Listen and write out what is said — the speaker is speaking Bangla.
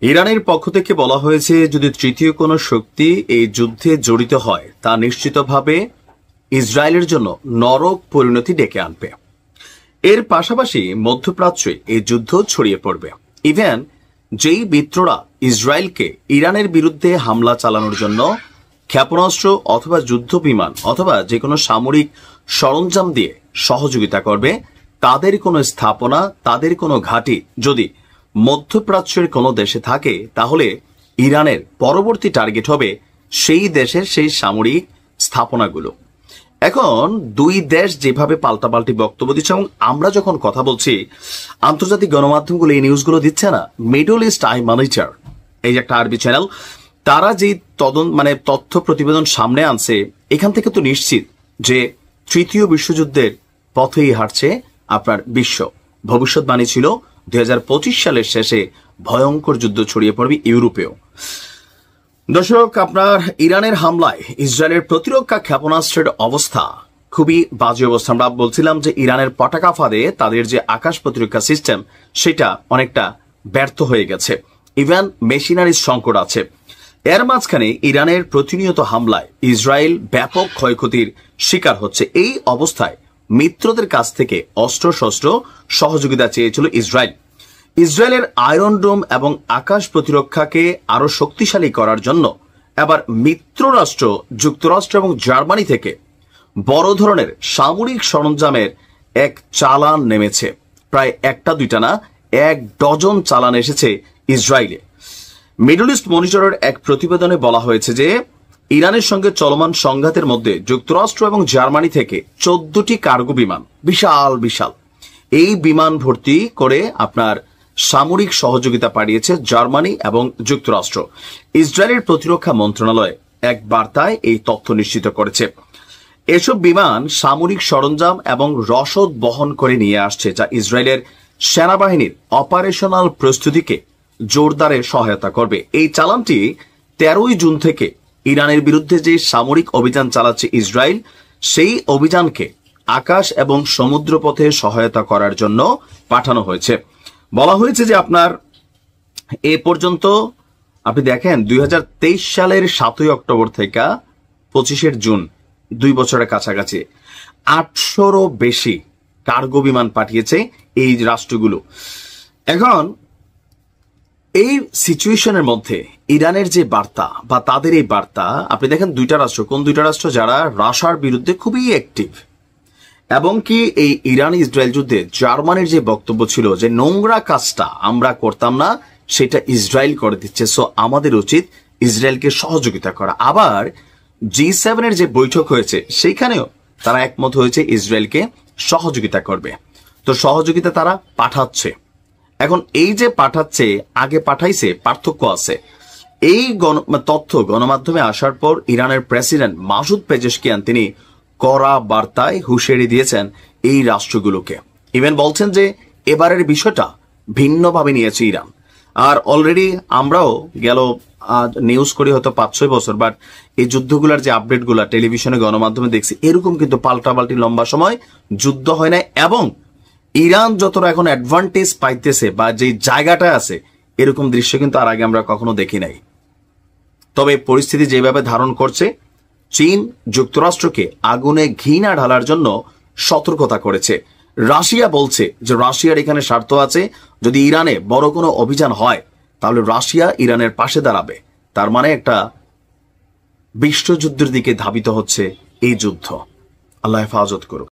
ইরানের পক্ষ থেকে বলা হয়েছে যদি তৃতীয় কোনো শক্তি এই যুদ্ধে জড়িত হয় তা নিশ্চিতভাবে ইসরায়েলের জন্য নরক পরিণতি ডেকে আনবে। এর পাশাপাশি মধ্যপ্রাচ্যে এই যুদ্ধ ছড়িয়ে পড়বে। ইভেন যেই মিত্ররা ইসরায়েলকে ইরানের বিরুদ্ধে হামলা চালানোর জন্য ক্ষেপণাস্ত্র অথবা যুদ্ধ বিমান অথবা যে কোনো সামরিক সরঞ্জাম দিয়ে সহযোগিতা করবে, তাদের কোনো স্থাপনা, তাদের কোনো ঘাঁটি যদি মধ্যপ্রাচ্যের কোনো দেশে থাকে, তাহলে ইরানের পরবর্তী টার্গেট হবে সেই দেশের সেই সামরিক স্থাপনাগুলো। এখন দুই দেশ যেভাবে পাল্টাপাল্টি বক্তব্য দিচ্ছে এবং আমরা যখন কথা বলছি আন্তর্জাতিক গণমাধ্যমগুলো এই নিউজগুলো দিচ্ছে না, মিডল ইস্ট আই মনিটর এই যে একটা আরবি চ্যানেল, তারা যেই তথ্য প্রতিবেদন সামনে আনছে, এখান থেকে তো নিশ্চিত যে তৃতীয় বিশ্বযুদ্ধের পথেই হাঁটছে আপনার বিশ্ব। ভবিষ্যৎবাণী ছিল 2025 সালের শেষে ভয়ঙ্কর যুদ্ধ ছড়িয়ে পড়বে ইউরোপেও। দর্শক, আপনার ইরানের হামলায় ইসরায়েলের প্রতিরক্ষা ক্ষেপণাস্ত্রের অবস্থা খুবই বাজে অবস্থা। আমরা বলছিলাম যে ইরানের পতাকা ফাঁদে তাদের যে আকাশ প্রতিরক্ষা সিস্টেম সেটা অনেকটা ব্যর্থ হয়ে গেছে। ইভেন মেশিনারির সংকট আছে। এর মাঝখানে ইরানের প্রতিনিয়ত হামলায় ইসরায়েল ব্যাপক ক্ষয়ক্ষতির শিকার হচ্ছে। এই অবস্থায় মিত্রদের কাছ থেকে অস্ত্রশস্ত্র সহযোগিতা চেয়েছিল ইসরায়েল। ইসরায়েলের আয়রন ডোম এবং আকাশ প্রতিরক্ষাকে আরো শক্তিশালী করার জন্য এবার মিত্র রাষ্ট্র যুক্তরাষ্ট্র এবং জার্মানি থেকে বড় ধরনের সামরিক সরঞ্জামের এক চালান নেমেছে। প্রায় একটা দুইটা না, 1 ডজন চালান এসেছে ইসরায়েলে। মিডল ইস্ট মনিটরের এক প্রতিবেদনে বলা হয়েছে যে ইরানের সঙ্গে চলমান সংঘাতের মধ্যে যুক্তরাষ্ট্র এবং জার্মানি থেকে 14টি কার্গো বিমান, বিশাল বিশাল এই বিমান ভর্তি করে আপনার সামরিক সহযোগিতা পাঠিয়েছে জার্মানি এবং যুক্তরাষ্ট্র। ইসরায়েলের প্রতিরক্ষা মন্ত্রণালয় এক বার্তায় এই তথ্য নিশ্চিত করেছে। এসব বিমান সামরিক সরঞ্জাম এবং রসদ বহন করে নিয়ে আসছে, যা ইসরায়েলের সেনাবাহিনীর অপারেশনাল প্রস্তুতিকে জোরদারে সহায়তা করবে। এই চালানটি 13ই জুন থেকে ইরানের বিরুদ্ধে যে সামরিক অভিযান চালাচ্ছে ইসরায়েল, সেই অভিযানকে আকাশ এবং সমুদ্রপথে সহায়তা করার জন্য পাঠানো হয়েছে। বলা হয়েছে যে আপনার এ পর্যন্ত আপনি দেখেন 2023 সালের 7ই অক্টোবর থেকে 25 জুন, 2 বছরের কাছাকাছি 800রও বেশি কার্গো বিমান পাঠিয়েছে এই রাষ্ট্রগুলো। এখন এই সিচুয়েশনের মধ্যে ইরানের যে বার্তা বা তাদের এই বার্তা, আপনি দেখেন দুইটা রাষ্ট্র, কোন দুইটা রাষ্ট্র যারা রাশিয়ার বিরুদ্ধে খুবই অ্যাক্টিভ, এবং কি এই ইরান ইসরায়েল যুদ্ধে জার্মানির যে বক্তব্য ছিল যে নোংরা কাজটা আমরা করতাম না, সেটা ইসরায়েল করে দিচ্ছে, সো আমাদের উচিত ইসরায়েলকে সহযোগিতা করা। আবার G7 এর যে বৈঠক হয়েছে সেইখানেও তারা একমত হয়েছে ইসরায়েলকে সহযোগিতা করবে। তো সহযোগিতা তারা পাঠাচ্ছে। এখন এই যে পাঠাচ্ছে, আগে পাঠাইছে, পার্থক্য আছে। এই তথ্য গণমাধ্যমে আসার পর ইরানের প্রেসিডেন্ট মাসুদ পেজেশকিয়ান তিনি কড়া বার্তায় হুঁশিয়ারি দিয়েছেন এই রাষ্ট্রগুলোকে। ইভেন বলছেন যে এবারের বিষয়টা ভিন্নভাবে নিয়েছে ইরান। আর অলরেডি আমরাও গেল নিউজ করি হয়তো 5-6 বছর, বাট এই যুদ্ধগুলার যে আপডেটগুলা টেলিভিশনে গণমাধ্যমে দেখছি, এরকম কিন্তু পাল্টাপাল্টি লম্বা সময় যুদ্ধ হয় না। এবং ইরান যতটা এখন অ্যাডভান্টেজ পাইতেছে বা যে জায়গাটা আছে, এরকম দৃশ্য কিন্তু আর আগে আমরা কখনো দেখি নাই। তবে পরিস্থিতি যেভাবে ধারণ করছে, চীন যুক্তরাষ্ট্রকে আগুনে ঘি না ঢালার জন্য সতর্কতা করেছে। রাশিয়া বলছে যে রাশিয়ার এখানে স্বার্থ আছে, যদি ইরানে বড় কোনো অভিযান হয় তাহলে রাশিয়া ইরানের পাশে দাঁড়াবে। তার মানে একটা বিশ্বযুদ্ধের দিকে ধাবিত হচ্ছে এই যুদ্ধ। আল্লাহ হেফাজত করুক।